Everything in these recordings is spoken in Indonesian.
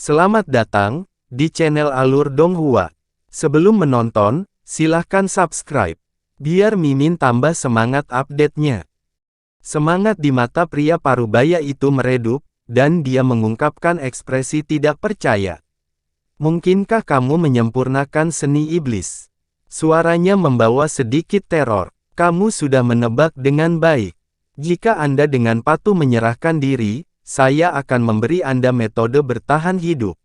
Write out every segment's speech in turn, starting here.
Selamat datang di channel Alur Donghua. Sebelum menonton, silahkan subscribe, biar Mimin tambah semangat update-nya. Semangat di mata pria parubaya itu meredup, dan dia mengungkapkan ekspresi tidak percaya. Mungkinkah kamu menyempurnakan seni iblis? Suaranya membawa sedikit teror. Kamu sudah menebak dengan baik. Jika Anda dengan patuh menyerahkan diri, saya akan memberi Anda metode bertahan hidup.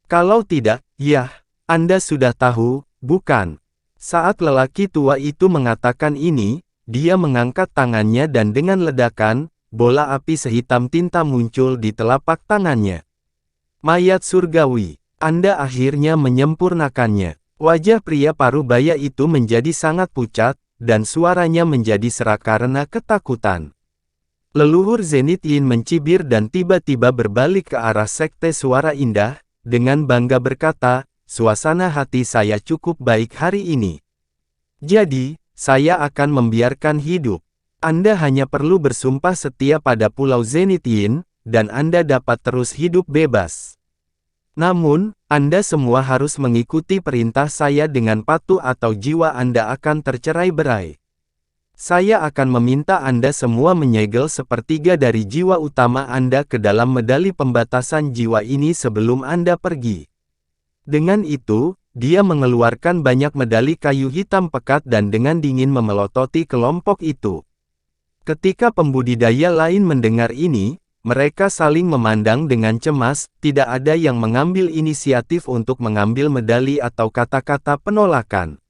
Kalau tidak, yah, Anda sudah tahu, bukan? Saat lelaki tua itu mengatakan ini, dia mengangkat tangannya dan dengan ledakan, bola api sehitam tinta muncul di telapak tangannya. Mayat surgawi, Anda akhirnya menyempurnakannya. Wajah pria parubaya itu menjadi sangat pucat, dan suaranya menjadi serak karena ketakutan. Leluhur Zenith Yin mencibir dan tiba-tiba berbalik ke arah Sekte Suara Indah, dengan bangga berkata, suasana hati saya cukup baik hari ini. Jadi, saya akan membiarkan hidup. Anda hanya perlu bersumpah setia pada Pulau Zenith Yin, dan Anda dapat terus hidup bebas. Namun, Anda semua harus mengikuti perintah saya dengan patuh atau jiwa Anda akan tercerai-berai. Saya akan meminta Anda semua menyegel sepertiga dari jiwa utama Anda ke dalam medali pembatasan jiwa ini sebelum Anda pergi. Dengan itu, dia mengeluarkan banyak medali kayu hitam pekat dan dengan dingin memelototi kelompok itu. Ketika pembudidaya lain mendengar ini, mereka saling memandang dengan cemas, tidak ada yang mengambil inisiatif untuk mengambil medali atau kata-kata penolakan.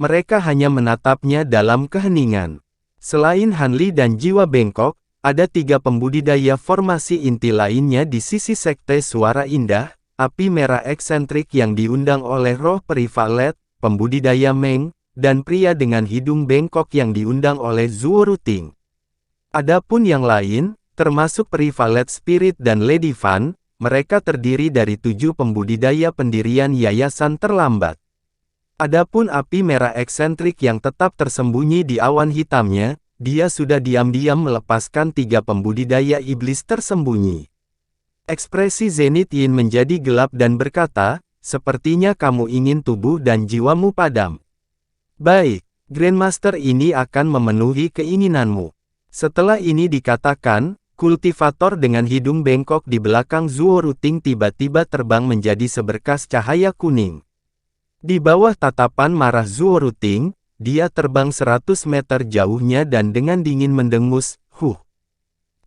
Mereka hanya menatapnya dalam keheningan. Selain Hanli dan jiwa bengkok, ada 3 pembudidaya formasi inti lainnya di sisi Sekte Suara Indah, api merah eksentrik yang diundang oleh roh Perivalet, pembudidaya Meng, dan pria dengan hidung bengkok yang diundang oleh Zuo Ruting. Adapun yang lain, termasuk Perivalet Spirit dan Lady Fan, mereka terdiri dari 7 pembudidaya pendirian Yayasan Terlambat. Adapun api merah eksentrik yang tetap tersembunyi di awan hitamnya, dia sudah diam-diam melepaskan 3 pembudidaya iblis tersembunyi. Ekspresi Zenith Yin menjadi gelap dan berkata, sepertinya kamu ingin tubuh dan jiwamu padam. Baik, Grandmaster ini akan memenuhi keinginanmu. Setelah ini dikatakan, kultivator dengan hidung bengkok di belakang Zuo Ruting tiba-tiba terbang menjadi seberkas cahaya kuning. Di bawah tatapan marah Zuo Ruting, dia terbang 100 meter jauhnya dan dengan dingin mendengus,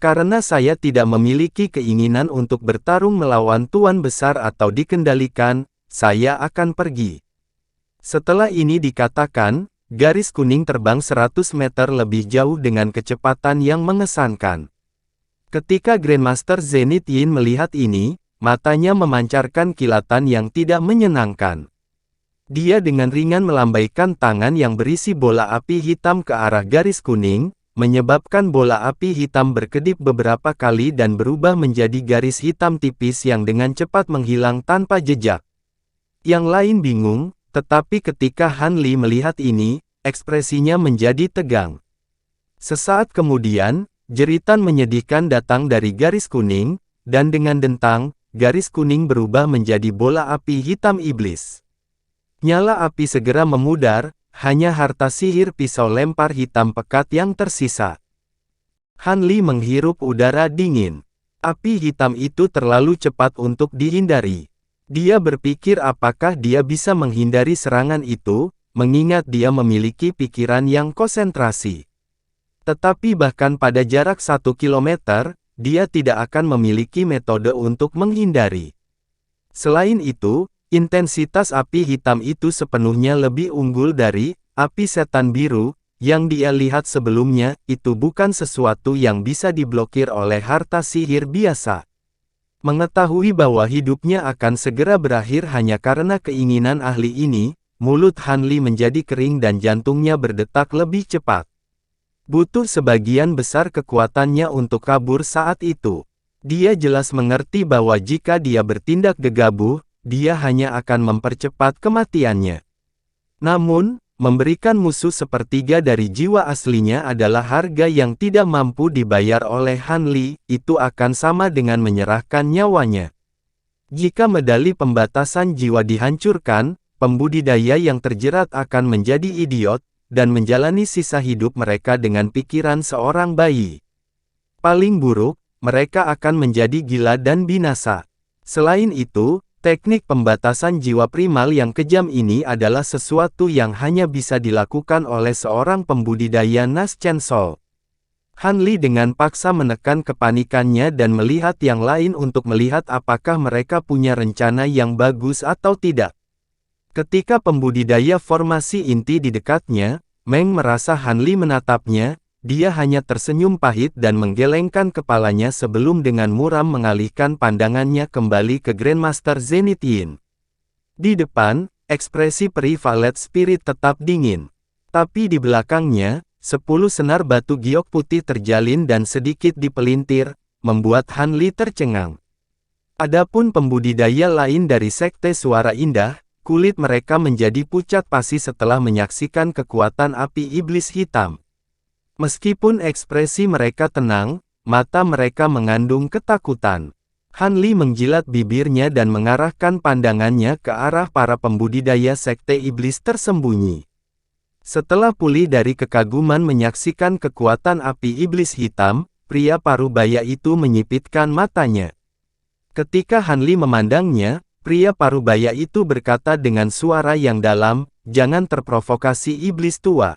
Karena saya tidak memiliki keinginan untuk bertarung melawan Tuan Besar atau dikendalikan, saya akan pergi. Setelah ini dikatakan, garis kuning terbang 100 meter lebih jauh dengan kecepatan yang mengesankan. Ketika Grandmaster Zenith Yin melihat ini, matanya memancarkan kilatan yang tidak menyenangkan. Dia dengan ringan melambaikan tangan yang berisi bola api hitam ke arah garis kuning, menyebabkan bola api hitam berkedip beberapa kali dan berubah menjadi garis hitam tipis yang dengan cepat menghilang tanpa jejak. Yang lain bingung, tetapi ketika Hanli melihat ini, ekspresinya menjadi tegang. Sesaat kemudian, jeritan menyedihkan datang dari garis kuning, dan dengan dentang, garis kuning berubah menjadi bola api hitam iblis. Nyala api segera memudar, hanya harta sihir pisau lempar hitam pekat yang tersisa. Hanli menghirup udara dingin. Api hitam itu terlalu cepat untuk dihindari. Dia berpikir apakah dia bisa menghindari serangan itu, mengingat dia memiliki pikiran yang konsentrasi. Tetapi bahkan pada jarak 1 kilometer, dia tidak akan memiliki metode untuk menghindari. Selain itu, intensitas api hitam itu sepenuhnya lebih unggul dari api setan biru yang dia lihat sebelumnya. Itu bukan sesuatu yang bisa diblokir oleh harta sihir biasa. Mengetahui bahwa hidupnya akan segera berakhir hanya karena keinginan ahli ini, mulut Hanli menjadi kering dan jantungnya berdetak lebih cepat. Butuh sebagian besar kekuatannya untuk kabur saat itu. Dia jelas mengerti bahwa jika dia bertindak gegabah, dia hanya akan mempercepat kematiannya. Namun, memberikan musuh sepertiga dari jiwa aslinya adalah harga yang tidak mampu dibayar oleh Hanli, itu akan sama dengan menyerahkan nyawanya. Jika medali pembatasan jiwa dihancurkan, pembudidaya yang terjerat akan menjadi idiot, dan menjalani sisa hidup mereka dengan pikiran seorang bayi. Paling buruk, mereka akan menjadi gila dan binasa. Selain itu, teknik pembatasan jiwa primal yang kejam ini adalah sesuatu yang hanya bisa dilakukan oleh seorang pembudidaya Nas Chainsaw. Han Li dengan paksa menekan kepanikannya dan melihat yang lain untuk melihat apakah mereka punya rencana yang bagus atau tidak. Ketika pembudidaya formasi inti di dekatnya, Meng merasa Han Li menatapnya. Dia hanya tersenyum pahit dan menggelengkan kepalanya sebelum dengan muram mengalihkan pandangannya kembali ke Grandmaster Zenith Yin. Di depan, ekspresi peri Violet Spirit tetap dingin. Tapi di belakangnya, 10 senar batu giok putih terjalin dan sedikit dipelintir, membuat Han Li tercengang. Adapun pembudidaya lain dari Sekte Suara Indah, kulit mereka menjadi pucat pasi setelah menyaksikan kekuatan api iblis hitam. Meskipun ekspresi mereka tenang, mata mereka mengandung ketakutan. Han Li menjilat bibirnya dan mengarahkan pandangannya ke arah para pembudidaya sekte iblis tersembunyi. Setelah pulih dari kekaguman menyaksikan kekuatan api iblis hitam, pria parubaya itu menyipitkan matanya. Ketika Han Li memandangnya, pria parubaya itu berkata dengan suara yang dalam, "Jangan terprovokasi iblis tua.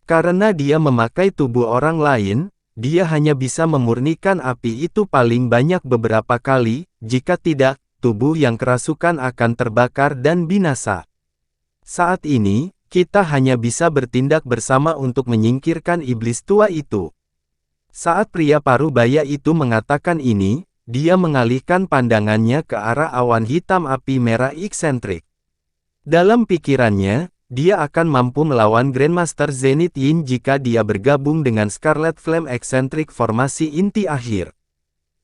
Karena dia memakai tubuh orang lain, dia hanya bisa memurnikan api itu paling banyak beberapa kali, jika tidak, tubuh yang kerasukan akan terbakar dan binasa. Saat ini, kita hanya bisa bertindak bersama untuk menyingkirkan iblis tua itu." Saat pria parubaya itu mengatakan ini, dia mengalihkan pandangannya ke arah awan hitam api merah eksentrik. Dalam pikirannya, dia akan mampu melawan Grandmaster Zenith Yin jika dia bergabung dengan Scarlet Flame eksentrik formasi inti akhir.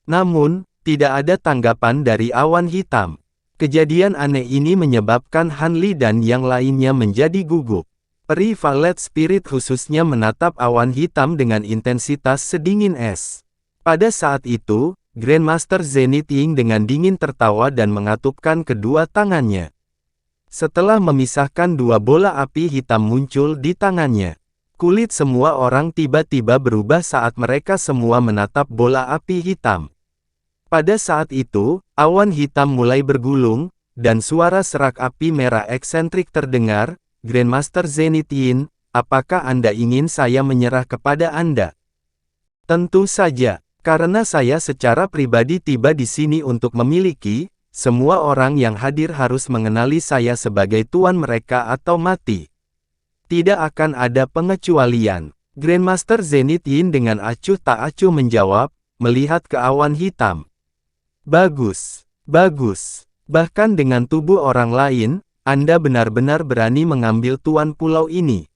Namun, tidak ada tanggapan dari awan hitam. Kejadian aneh ini menyebabkan Han Li dan yang lainnya menjadi gugup. Peri Violet Spirit khususnya menatap awan hitam dengan intensitas sedingin es. Pada saat itu, Grandmaster Zenith Yin dengan dingin tertawa dan mengatupkan kedua tangannya. Setelah memisahkan dua bola api hitam muncul di tangannya. Kulit semua orang tiba-tiba berubah saat mereka semua menatap bola api hitam. Pada saat itu, awan hitam mulai bergulung, dan suara serak api merah eksentrik terdengar. "Grandmaster Zenith Yin, apakah Anda ingin saya menyerah kepada Anda?" "Tentu saja, karena saya secara pribadi tiba di sini untuk memiliki. Semua orang yang hadir harus mengenali saya sebagai tuan mereka atau mati. Tidak akan ada pengecualian." Grandmaster Zenith Yin dengan acuh tak acuh menjawab, melihat ke awan hitam. "Bagus, bagus. Bahkan dengan tubuh orang lain, Anda benar-benar berani mengambil tuan pulau ini.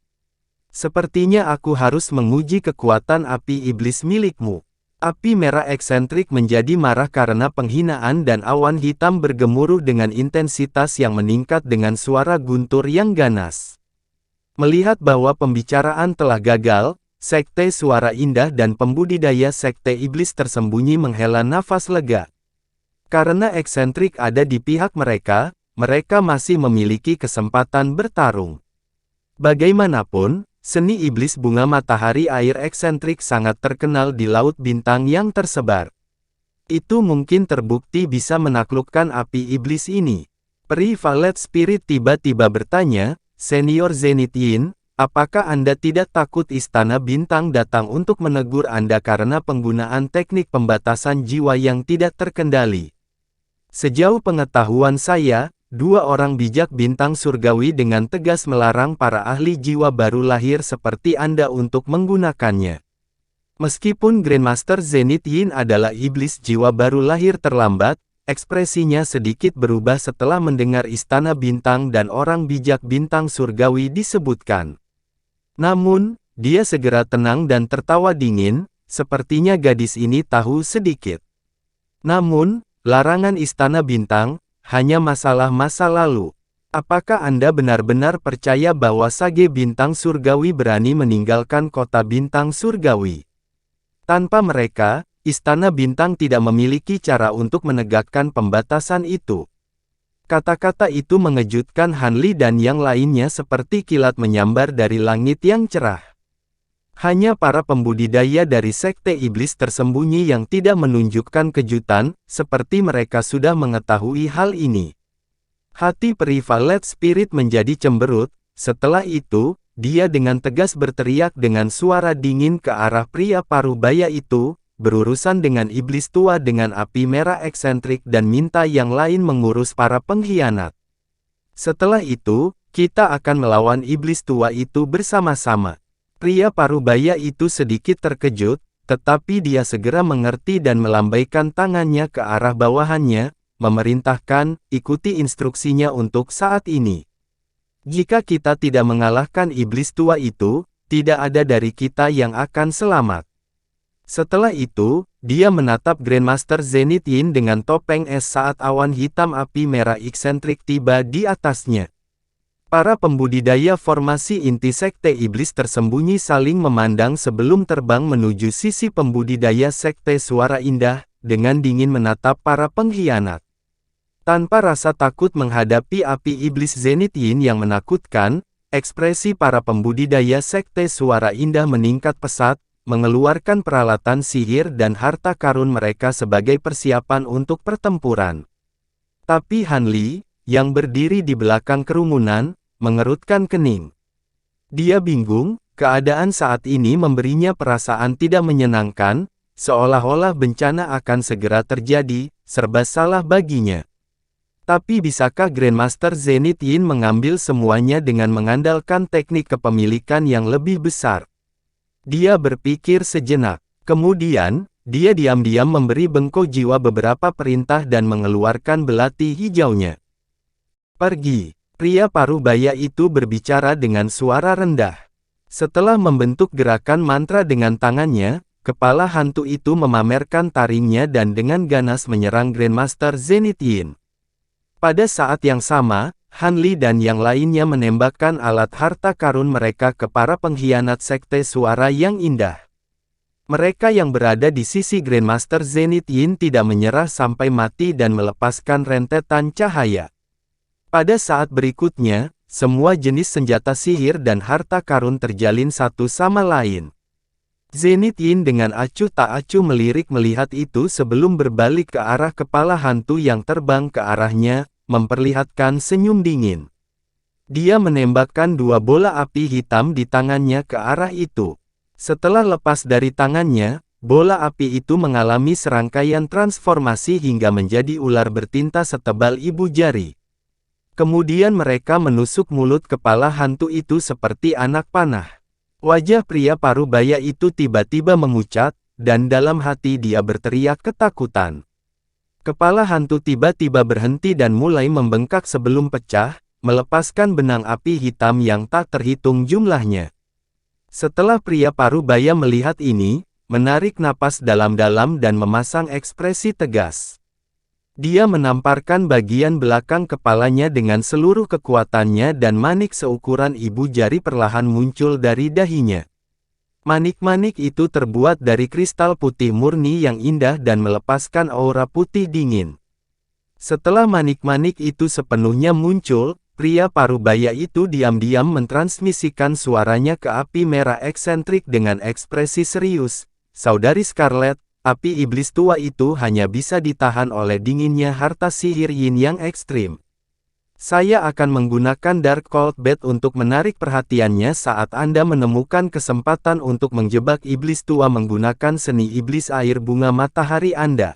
Sepertinya aku harus menguji kekuatan api iblis milikmu." Api merah eksentrik menjadi marah karena penghinaan dan awan hitam bergemuruh dengan intensitas yang meningkat dengan suara guntur yang ganas. Melihat bahwa pembicaraan telah gagal, Sekte Suara Indah dan pembudidaya Sekte Iblis tersembunyi menghela nafas lega. Karena eksentrik ada di pihak mereka, mereka masih memiliki kesempatan bertarung. Bagaimanapun, seni iblis bunga matahari air eksentrik sangat terkenal di Laut Bintang yang tersebar. Itu mungkin terbukti bisa menaklukkan api iblis ini. Peri Violet Spirit tiba-tiba bertanya, "Senior Zenith Yin, apakah Anda tidak takut Istana Bintang datang untuk menegur Anda karena penggunaan teknik pembatasan jiwa yang tidak terkendali?" "Sejauh pengetahuan saya, dua orang bijak bintang surgawi dengan tegas melarang para ahli jiwa baru lahir seperti Anda untuk menggunakannya." Meskipun Grandmaster Zenith Yin adalah iblis jiwa baru lahir terlambat, ekspresinya sedikit berubah setelah mendengar Istana Bintang dan orang bijak bintang surgawi disebutkan. Namun, dia segera tenang dan tertawa dingin, sepertinya gadis ini tahu sedikit. "Namun, larangan Istana Bintang hanya masalah masa lalu. Apakah Anda benar-benar percaya bahwa Sage Bintang Surgawi berani meninggalkan kota Bintang Surgawi? Tanpa mereka, Istana Bintang tidak memiliki cara untuk menegakkan pembatasan itu. Kata-kata itu mengejutkan Han Li dan yang lainnya seperti kilat menyambar dari langit yang cerah. Hanya para pembudidaya dari Sekte Iblis tersembunyi yang tidak menunjukkan kejutan, seperti mereka sudah mengetahui hal ini. Hati peri Violet Spirit menjadi cemberut. Setelah itu, dia dengan tegas berteriak dengan suara dingin ke arah pria parubaya itu, berurusan dengan iblis tua dengan api merah eksentrik dan minta yang lain mengurus para pengkhianat. Setelah itu, kita akan melawan iblis tua itu bersama-sama. Pria parubaya itu sedikit terkejut, tetapi dia segera mengerti dan melambaikan tangannya ke arah bawahannya, memerintahkan, ikuti instruksinya untuk saat ini. Jika kita tidak mengalahkan iblis tua itu, tidak ada dari kita yang akan selamat. Setelah itu, dia menatap Grandmaster Zenith Yin dengan topeng es saat awan hitam api merah eksentrik tiba di atasnya. Para pembudidaya formasi inti Sekte Iblis tersembunyi saling memandang sebelum terbang menuju sisi pembudidaya Sekte Suara Indah, dengan dingin menatap para pengkhianat. Tanpa rasa takut menghadapi api iblis Zenith Yin yang menakutkan, ekspresi para pembudidaya Sekte Suara Indah meningkat pesat, mengeluarkan peralatan sihir dan harta karun mereka sebagai persiapan untuk pertempuran. Tapi Han Li, yang berdiri di belakang kerumunan, mengerutkan kening. Dia bingung, keadaan saat ini memberinya perasaan tidak menyenangkan, seolah-olah bencana akan segera terjadi, serba salah baginya. Tapi bisakah Grandmaster Zenith Yin mengambil semuanya dengan mengandalkan teknik kepemilikan yang lebih besar? Dia berpikir sejenak. Kemudian, dia diam-diam memberi bengkok jiwa beberapa perintah dan mengeluarkan belati hijaunya. Pergi. Pria parubaya itu berbicara dengan suara rendah. Setelah membentuk gerakan mantra dengan tangannya, kepala hantu itu memamerkan taringnya dan dengan ganas menyerang Grandmaster Zenith Yin. Pada saat yang sama, Han Li dan yang lainnya menembakkan alat harta karun mereka ke para pengkhianat Sekte Suara yang Indah. Mereka yang berada di sisi Grandmaster Zenith Yin tidak menyerah sampai mati dan melepaskan rentetan cahaya. Pada saat berikutnya, semua jenis senjata sihir dan harta karun terjalin satu sama lain. Zenith Yin dengan acuh tak acuh melirik melihat itu sebelum berbalik ke arah kepala hantu yang terbang ke arahnya, memperlihatkan senyum dingin. Dia menembakkan dua bola api hitam di tangannya ke arah itu. Setelah lepas dari tangannya, bola api itu mengalami serangkaian transformasi hingga menjadi ular bertinta setebal ibu jari. Kemudian mereka menusuk mulut kepala hantu itu seperti anak panah. Wajah pria parubaya itu tiba-tiba memucat, dan dalam hati dia berteriak ketakutan. Kepala hantu tiba-tiba berhenti dan mulai membengkak sebelum pecah, melepaskan benang api hitam yang tak terhitung jumlahnya. Setelah pria parubaya melihat ini, menarik napas dalam-dalam dan memasang ekspresi tegas. Dia menamparkan bagian belakang kepalanya dengan seluruh kekuatannya dan manik seukuran ibu jari perlahan muncul dari dahinya. Manik-manik itu terbuat dari kristal putih murni yang indah dan melepaskan aura putih dingin. Setelah manik-manik itu sepenuhnya muncul, pria parubaya itu diam-diam mentransmisikan suaranya ke api merah eksentrik dengan ekspresi serius. Saudari Scarlet, api iblis tua itu hanya bisa ditahan oleh dinginnya harta sihir yin yang ekstrim. Saya akan menggunakan Dark Cold Bat untuk menarik perhatiannya saat Anda menemukan kesempatan untuk menjebak iblis tua menggunakan seni iblis air bunga matahari Anda.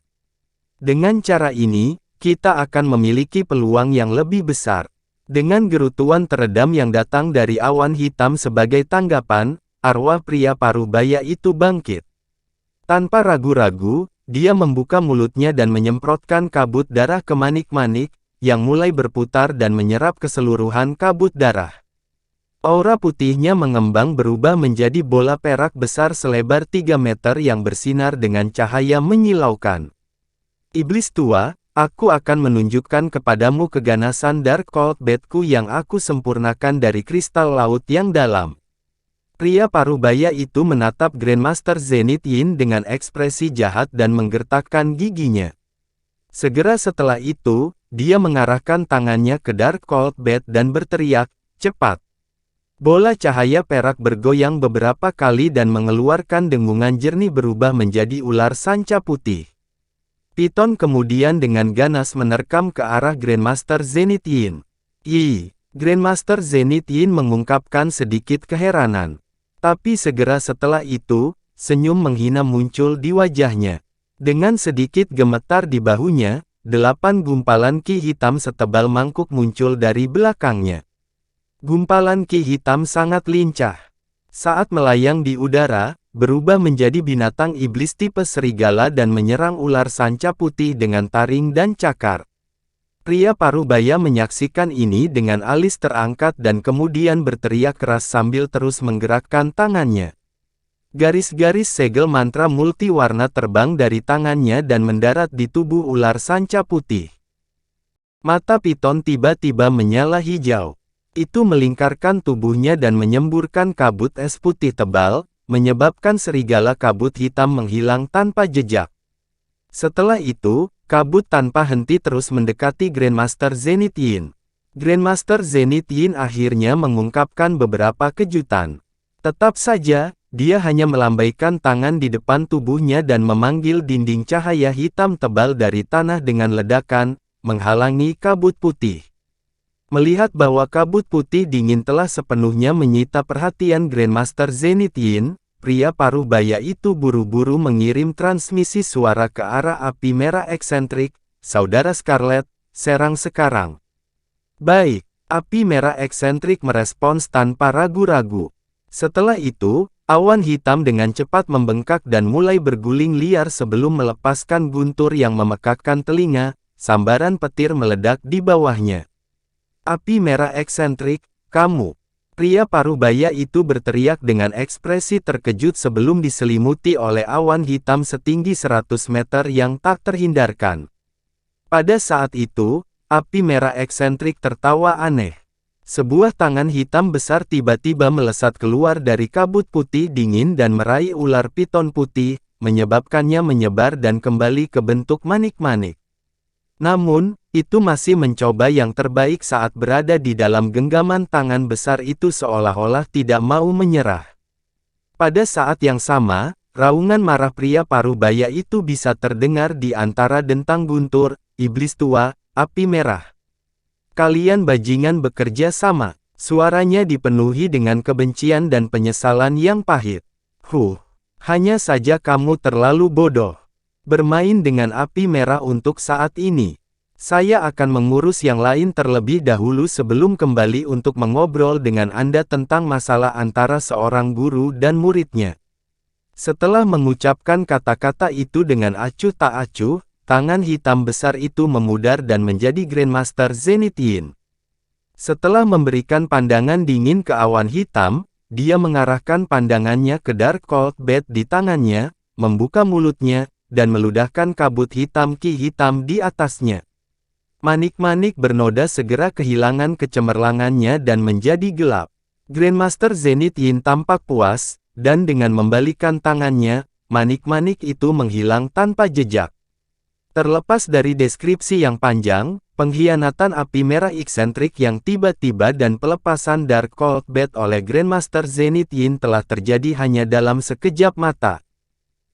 Dengan cara ini, kita akan memiliki peluang yang lebih besar. Dengan gerutuan teredam yang datang dari awan hitam sebagai tanggapan, arwah pria parubaya itu bangkit. Tanpa ragu-ragu, dia membuka mulutnya dan menyemprotkan kabut darah ke manik-manik, yang mulai berputar dan menyerap keseluruhan kabut darah. Aura putihnya mengembang berubah menjadi bola perak besar selebar 3 meter yang bersinar dengan cahaya menyilaukan. Iblis tua, aku akan menunjukkan kepadamu keganasan Dark Cold Batku yang aku sempurnakan dari kristal laut yang dalam. Pria parubaya itu menatap Grandmaster Zenith Yin dengan ekspresi jahat dan menggertakkan giginya. Segera setelah itu, dia mengarahkan tangannya ke Dark Cold Bat dan berteriak, "Cepat!" Bola cahaya perak bergoyang beberapa kali dan mengeluarkan dengungan jernih berubah menjadi ular sanca putih. Piton kemudian dengan ganas menerkam ke arah Grandmaster Zenith Yin. Grandmaster Zenith Yin mengungkapkan sedikit keheranan. Tapi segera setelah itu, senyum menghina muncul di wajahnya. Dengan sedikit gemetar di bahunya, 8 gumpalan ki hitam setebal mangkuk muncul dari belakangnya. Gumpalan ki hitam sangat lincah. Saat melayang di udara, berubah menjadi binatang iblis tipe serigala dan menyerang ular sanca putih dengan taring dan cakar. Pria parubaya menyaksikan ini dengan alis terangkat dan kemudian berteriak keras sambil terus menggerakkan tangannya. Garis-garis segel mantra multiwarna terbang dari tangannya dan mendarat di tubuh ular sanca putih. Mata Piton tiba-tiba menyala hijau. Itu melingkarkan tubuhnya dan menyemburkan kabut es putih tebal, menyebabkan serigala kabut hitam menghilang tanpa jejak. Setelah itu, kabut tanpa henti terus mendekati Grandmaster Zenith Yin. Grandmaster Zenith Yin akhirnya mengungkapkan beberapa kejutan. Tetap saja, dia hanya melambaikan tangan di depan tubuhnya dan memanggil dinding cahaya hitam tebal dari tanah dengan ledakan, menghalangi kabut putih. Melihat bahwa kabut putih dingin telah sepenuhnya menyita perhatian Grandmaster Zenith Yin, pria parubaya itu buru-buru mengirim transmisi suara ke arah api merah eksentrik, "Saudara Scarlet, serang sekarang." Baik, api merah eksentrik merespons tanpa ragu-ragu. Setelah itu, awan hitam dengan cepat membengkak dan mulai berguling liar sebelum melepaskan guntur yang memekakkan telinga, sambaran petir meledak di bawahnya. "Api merah eksentrik, kamu!" Pria parubaya itu berteriak dengan ekspresi terkejut sebelum diselimuti oleh awan hitam setinggi 100 meter yang tak terhindarkan. Pada saat itu, api merah eksentrik tertawa aneh. Sebuah tangan hitam besar tiba-tiba melesat keluar dari kabut putih dingin dan meraih ular piton putih, menyebabkannya menyebar dan kembali ke bentuk manik-manik. Namun, itu masih mencoba yang terbaik saat berada di dalam genggaman tangan besar itu seolah-olah tidak mau menyerah. Pada saat yang sama, raungan marah pria parubaya itu bisa terdengar di antara dentang guntur, "Iblis tua, api merah. Kalian bajingan bekerja sama." Suaranya dipenuhi dengan kebencian dan penyesalan yang pahit. Hanya saja kamu terlalu bodoh. Bermain dengan api merah untuk saat ini. Saya akan mengurus yang lain terlebih dahulu sebelum kembali untuk mengobrol dengan Anda tentang masalah antara seorang guru dan muridnya. Setelah mengucapkan kata-kata itu dengan acuh tak acuh, tangan hitam besar itu memudar dan menjadi Grandmaster Zenith Yin. Setelah memberikan pandangan dingin ke awan hitam, dia mengarahkan pandangannya ke Dark Cold Bat di tangannya, membuka mulutnya, dan meludahkan kabut hitam ki hitam di atasnya. Manik-manik bernoda segera kehilangan kecemerlangannya dan menjadi gelap. Grandmaster Zenith Yin tampak puas, dan dengan membalikan tangannya, manik-manik itu menghilang tanpa jejak. Terlepas dari deskripsi yang panjang, pengkhianatan api merah eksentrik yang tiba-tiba dan pelepasan Dark Cold Bat oleh Grandmaster Zenith Yin telah terjadi hanya dalam sekejap mata.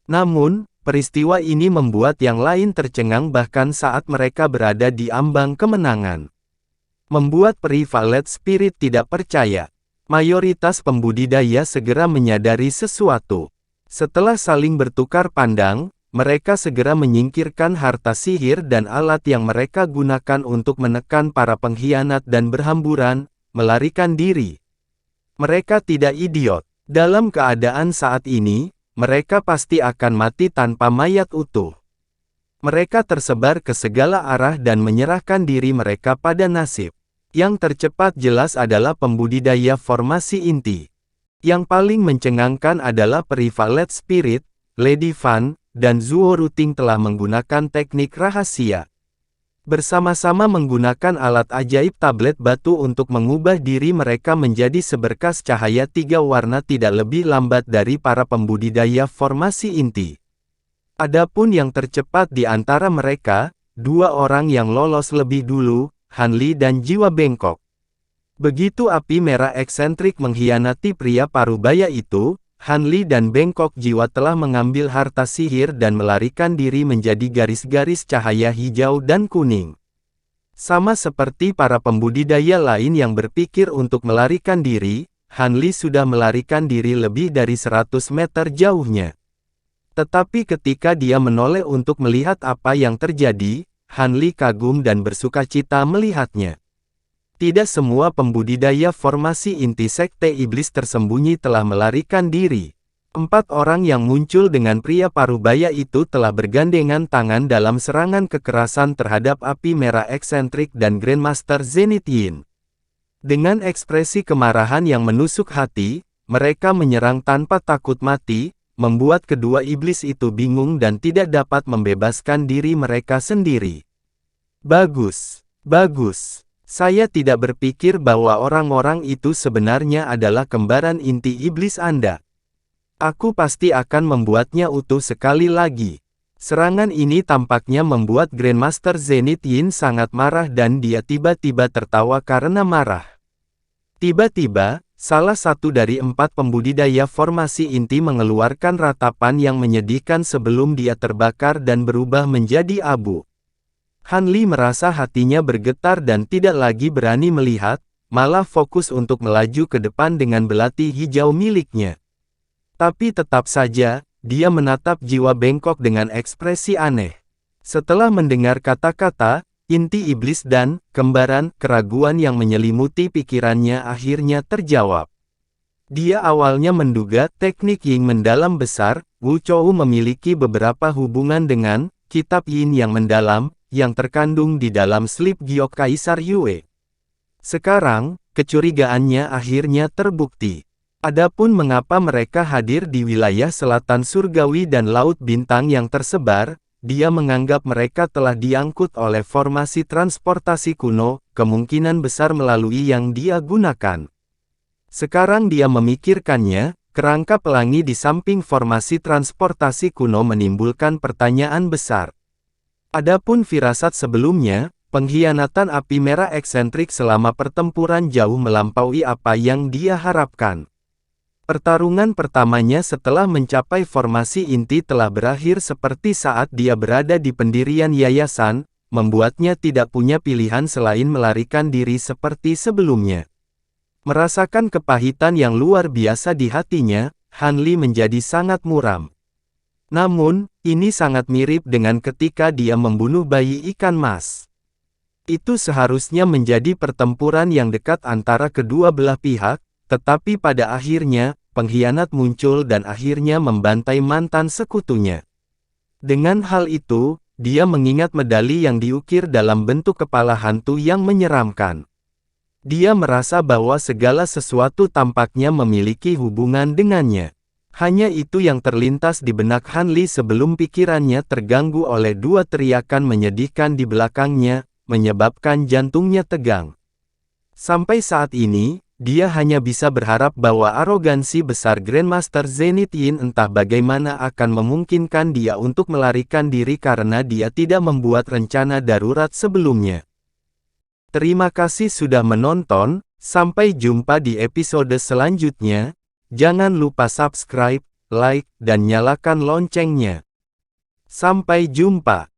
Namun, peristiwa ini membuat yang lain tercengang bahkan saat mereka berada di ambang kemenangan. Membuat peri Violet Spirit tidak percaya. Mayoritas pembudidaya segera menyadari sesuatu. Setelah saling bertukar pandang, mereka segera menyingkirkan harta sihir dan alat yang mereka gunakan untuk menekan para pengkhianat dan berhamburan, melarikan diri. Mereka tidak idiot. Dalam keadaan saat ini, mereka pasti akan mati tanpa mayat utuh. Mereka tersebar ke segala arah dan menyerahkan diri mereka pada nasib. Yang tercepat jelas adalah pembudidaya formasi inti. Yang paling mencengangkan adalah peri Violet Spirit, Lady Fan, dan Zuo Ruting telah menggunakan teknik rahasia. Bersama-sama menggunakan alat ajaib tablet batu untuk mengubah diri mereka menjadi seberkas cahaya 3 warna tidak lebih lambat dari para pembudidaya formasi inti. Adapun yang tercepat di antara mereka, 2 orang yang lolos lebih dulu, Han Li dan Jiwa Bengkok. Begitu api merah eksentrik mengkhianati pria parubaya itu, Han Li dan Bengkok Jiwa telah mengambil harta sihir dan melarikan diri menjadi garis-garis cahaya hijau dan kuning. Sama seperti para pembudidaya lain yang berpikir untuk melarikan diri, Han Li sudah melarikan diri lebih dari 100 meter jauhnya. Tetapi ketika dia menoleh untuk melihat apa yang terjadi, Han Li kagum dan bersukacita melihatnya. Tidak semua pembudidaya formasi inti Sekte Iblis Tersembunyi telah melarikan diri. 4 orang yang muncul dengan pria parubaya itu telah bergandengan tangan dalam serangan kekerasan terhadap api merah eksentrik dan Grandmaster Zenith Yin. Dengan ekspresi kemarahan yang menusuk hati, mereka menyerang tanpa takut mati, membuat kedua iblis itu bingung dan tidak dapat membebaskan diri mereka sendiri. Bagus, bagus. Saya tidak berpikir bahwa orang-orang itu sebenarnya adalah kembaran inti iblis Anda. Aku pasti akan membuatnya utuh sekali lagi. Serangan ini tampaknya membuat Grandmaster Zenith Yin sangat marah dan dia tiba-tiba tertawa karena marah. Tiba-tiba, salah satu dari 4 pembudidaya formasi inti mengeluarkan ratapan yang menyedihkan sebelum dia terbakar dan berubah menjadi abu. Han Li merasa hatinya bergetar dan tidak lagi berani melihat, malah fokus untuk melaju ke depan dengan belati hijau miliknya. Tapi tetap saja, dia menatap Jiwa Bengkok dengan ekspresi aneh. Setelah mendengar kata-kata, inti iblis dan kembaran, keraguan yang menyelimuti pikirannya akhirnya terjawab. Dia awalnya menduga teknik Ying mendalam besar, Wu Chou memiliki beberapa hubungan dengan kitab Yin yang mendalam, yang terkandung di dalam slip giok Kaisar Yue. Sekarang, kecurigaannya akhirnya terbukti. Adapun mengapa mereka hadir di wilayah selatan surgawi dan laut bintang yang tersebar, dia menganggap mereka telah diangkut oleh formasi transportasi kuno, kemungkinan besar melalui yang dia gunakan. Sekarang dia memikirkannya, kerangka pelangi di samping formasi transportasi kuno menimbulkan pertanyaan besar. Adapun firasat sebelumnya, pengkhianatan api merah eksentrik selama pertempuran jauh melampaui apa yang dia harapkan. Pertarungan pertamanya setelah mencapai formasi inti telah berakhir seperti saat dia berada di pendirian yayasan, membuatnya tidak punya pilihan selain melarikan diri seperti sebelumnya. Merasakan kepahitan yang luar biasa di hatinya, Han Li menjadi sangat muram. Namun, ini sangat mirip dengan ketika dia membunuh bayi ikan mas. Itu seharusnya menjadi pertempuran yang dekat antara kedua belah pihak, tetapi pada akhirnya, pengkhianat muncul dan akhirnya membantai mantan sekutunya. Dengan hal itu, dia mengingat medali yang diukir dalam bentuk kepala hantu yang menyeramkan. Dia merasa bahwa segala sesuatu tampaknya memiliki hubungan dengannya. Hanya itu yang terlintas di benak Han Li sebelum pikirannya terganggu oleh 2 teriakan menyedihkan di belakangnya, menyebabkan jantungnya tegang. Sampai saat ini, dia hanya bisa berharap bahwa arogansi besar Grandmaster Zenith Yin entah bagaimana akan memungkinkan dia untuk melarikan diri karena dia tidak membuat rencana darurat sebelumnya. Terima kasih sudah menonton, sampai jumpa di episode selanjutnya. Jangan lupa subscribe, like, dan nyalakan loncengnya. Sampai jumpa.